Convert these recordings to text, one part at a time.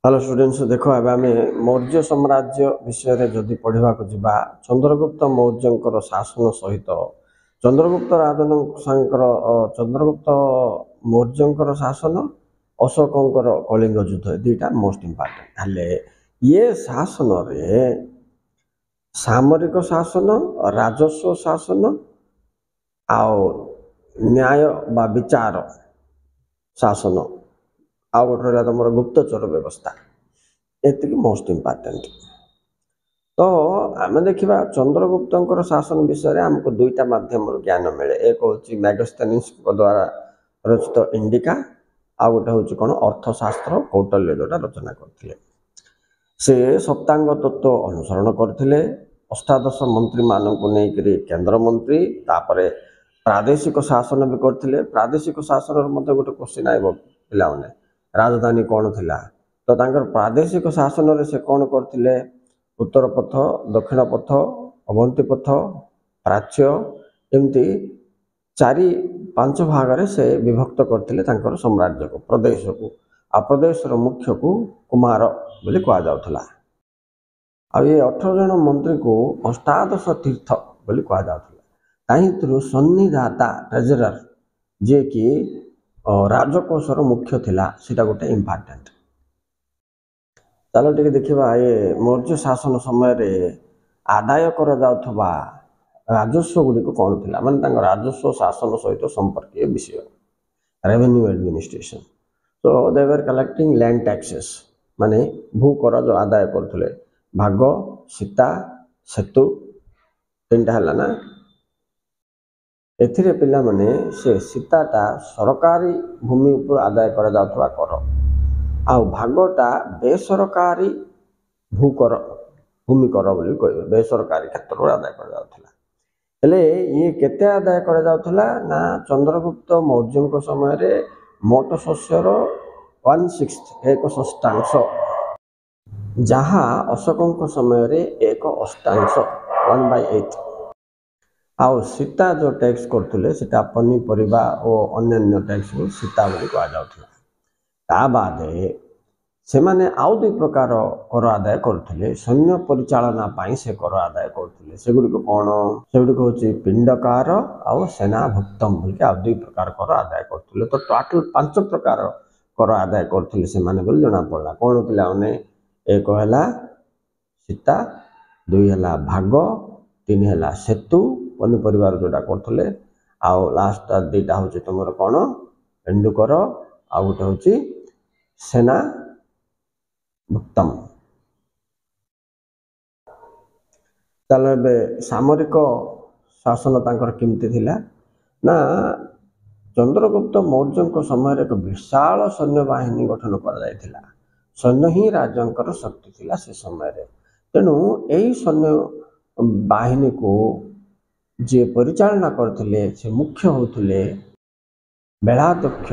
Hello students देखो अब आम मौर्य साम्राज्य विषय जदि पढ़ा जा चंद्रगुप्त मौर्य शासन सहित चंद्रगुप्त राजवंशर चंद्रगुप्त मौर्य शासन अशोकर कलिंग युद्ध दुईटा मोस्ट इम्पोर्टेंट हेले ये शासन रे सामरिक शासन राजस्व शासन आउ न्याय बा विचार शासन आउ गोटे रहा तुम गुप्तचर व्यवस्था एति मोस्ट इम्पोर्टेंट। तो आम देखा चंद्रगुप्त शासन विषय आमको दुईटा माध्यम ज्ञान मिले एक हूँ मैगस्थनीज द्वारा रचित इंडिका आ गोटे हूँ कौन अर्थशास्त्र कौटल्य जोटा रचना करते से सप्तांग तत्व अनुसरण करते अष्टादश मंत्री मानक नहीं केंद्र मंत्री तापर प्रादेशिक शासन भी करते प्रादेशिक शासन गोटे क्वेश्चन आए पे राजधानी कौन थिला तो तांकर प्रादेशिक शासन रे से कौन करथिले उत्तर पथ दक्षिण पथ अवंती पथ प्राच्य एमती 4-5 भाग रे से विभक्त करथिले तांकर साम्राज्य को प्रदेश को आ प्रदेश रो मुख्य को कुमार बोली कहा जाउथला आ ये 18 जन मंत्री को अष्टादश तीर्थ बोली कहा जाउथला ताहितरु सन्निधाता ट्रेजरर जे कि राजकोषर मुख्य थिला सीटा गोटे इम्पोर्टेंट। चलो टे देखा ये मौर्य शासन समय रे आदाय कर जाउथबा राजस्व गुड़ी को कौन थिला माने राजस्व शासन सहित संपर्कीय विषय रेवेन्यू एडमिनिस्ट्रेशन तो दे वर कलेक्टिंग लैंड टैक्सेस माने भू कर जो आदाय करथले भाग सीता सेतु तीनटा हला ना एथिरे पिला माने से सीताटा सरकारी भूमि उपर आदाय कर जाउथबा कर आ भागटा बेसरकारी भूकर भूमि कर बोली कहबे बेसरकारी क्षेत्र आदाय कर जाउथला हेले ये केते आदाय कर जाउथला ना चंद्रगुप्त मौर्य को समय रे मोट शस्यर 1/6 एक षष्ठांश जहाँ अशोक समय रे एक अष्टांश 1/8 आउ सीता जो टैक्स करथुले सीता पनीपरिबा और अन्य टैक्स को सीता बोली कहा जाउथला ता बादे से माने आउ दुई प्रकार कर आदाय करथुले सैन्य परिचालना पाई से कर आदाय करथुले सेगुडी को कोन सेगुडी को होची पिंडकार आउ सेना भुक्तम बोली आउ दुई प्रकार कर आदाय करथुले तो टोटल 5 प्रकार कर आदाय करथुले से माने बोली जणा पड़ला कोन पिला माने एक हला सीता दुई हला भाग तीन हला सेतु पनीपरिवार जोटा करथुले आउ लास्ट दुईटा होची तुमर कोन पेंडुकर आ गोटे होची सेना भुक्तम। चलो बे सामरिक शासन तांकर केमती थिला ना चंद्रगुप्त मौर्य समय एक विशाल सैन्य बाहिनी गठन कर जायथिला सैन्य ही राजंकर शक्ति थिला से समय रे तेणु एही सैन्य बाहिनी को जे परिचालना करथिले से मुख्य होथुले बेलाध्यक्ष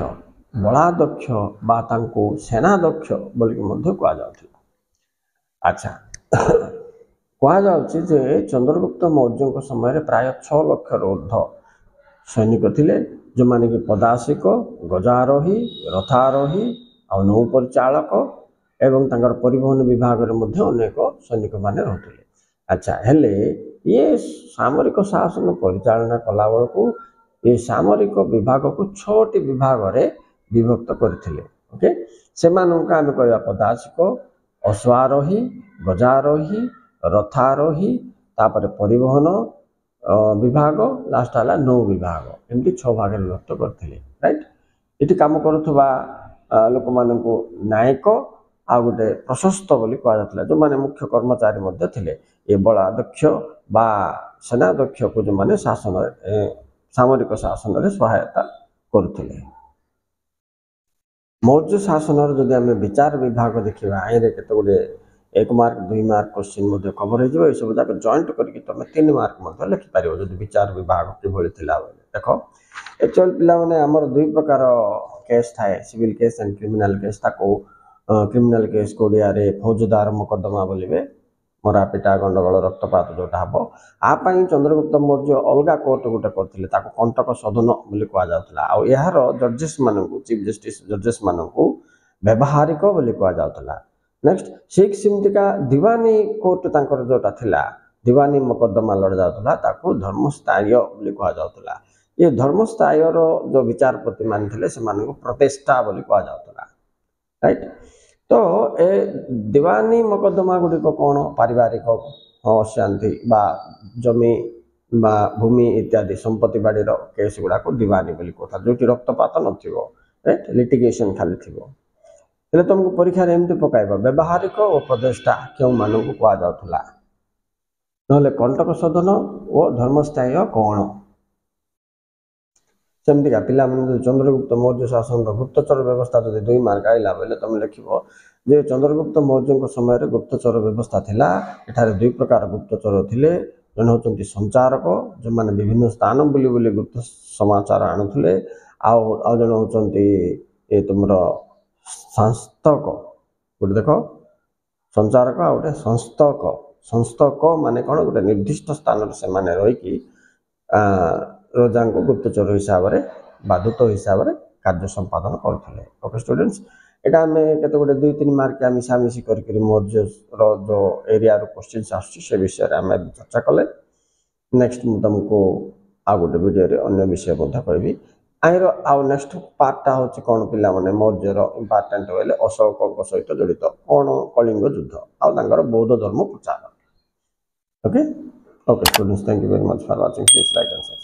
बलाध्यक्ष बा तांको सेनाध्यक्ष बोली मध्य कहा जाउथिला। अच्छा कहा जाउछि जे चंद्रगुप्त मौर्य समय रे प्राय 6 लाख ऊर्ध्व सैनिक थिले जो माने कि पदासिक गजारोही रथारोही आ नौ परिचालक एवं तांकर परिवहन विभाग रे मध्य अनेक सैनिक माने रहथिले। अच्छा हेले ये सामरिक शासन परिचालना कला बेलू ये सामरिक विभाग को 6टी विभाग रे विभक्त करथिले ओके से मानका आमे कहया पदासिक अश्वारोही गजारोही रथारोही तापर परिवहन विभाग लास्ट हला नौ विभाग एमती 6 भाग विभक्त करथिले राइट इति काम करूथबा लोक माननको नायक आ गोटे प्रशस्त बोली कहा जाता जो माने मुख्य कर्मचारी मध्य थिले ये बलाध्यक्ष बा सेनाध्यक्ष को जो माने शासन सामरिक शासन रे सहायता करथिले। मौर्य शासन जदि आम विचार विभाग देखा आईने केते गोटे 1 मार्क 2 मार्क क्वेश्चन मध्य कवर हो जिवो ए सब जाक जॉइंट करके तुम 3 मार्क मध्य लिखि पारिबो जदि विचार विभाग किभଳି थिला देखो एक्चुअल पिला माने हमर दुई प्रकार केस थाए civil case and criminal case ताको क्रिमिनल केस को ओडिया रे फौजदार मुकदमा बोलिबे मरापिटा गंडगोल रक्तपात जोटा हम आपाई चंद्रगुप्त मौर्य अलगा कोर्ट गोटे करथिले ताको कंटक सदन बोली कहा जाउथला आ यार जजेस मानकु चीफ जस्टिस जजेस मानकु व्यवहारिक बोली कहा जाउथला नेक्स्ट सिक्स सेमतिका दीवानी कोर्ट तांकर जोटा थिला दीवानी मकद्दमा लड़ जाउतला ताको धर्मस्थाय बोली कहा जाउतला ये धर्मस्थाय रो जो विचारपति मान थिले से मानको प्रतिष्ठा बोली कहा जाउतला राइट तो ए दीवानी मकद्दमा गुडी को कोन पारिवारिक अशांति बा जमी बा भूमि इत्यादि संपत्ति बाड़ी रो केस गुडा को दीवानी बोली कथा जोटी रक्तपात नथिबो राइट लिटिगेशन खाली थिबो हेले तुमको परीक्षा एमती पकाइबा व्यवहारिक और प्रतिष्ठा क्यों मानक कह जाउथला नहले कंटक सदन और धर्मस्थाय कौन सेमतिका पिला चंद्रगुप्त मौर्य शासन गुप्तचर व्यवस्था जो 2 मार्क आइला बेले तुम लिखिबो जे चंद्रगुप्त मौर्य समय रे गुप्तचर व्यवस्था थिला एठारे 2 प्रकार गुप्तचर थिले जन होचंती संचारक जो माने विभिन्न स्थान बुली बुली गुप्त समाचार आणुथले आ जन होचंती ए तुमरो संस्थक गोटे देख संचारक आ गोटे संस्थक संस्थक माने कौन गोटे निर्दिष्ट स्थान से माने रही रजा को गुप्तचर हिसाब से दूत हिसाब से कार्य संपादन करते ओके स्टूडेंट्स एटा आम केते गोटे 2-3 मार्क मिसामिशी कर मौर्य जो एरिया क्वेश्चन आसे विषय में आम चर्चा कले नेक्स्ट मुझे तुमको आ गोटे वीडियो अन्य विषय कहबी आईर आउ नेक्स्ट पार्टा हूँ कौन पिला माने मौर्यर इंपोर्टेंट बोले अशोक सहित जड़ित कौन कलिंग युद्ध आउर बौद्ध धर्म प्रचार okay okay students thank you very much for watching please like and subscribe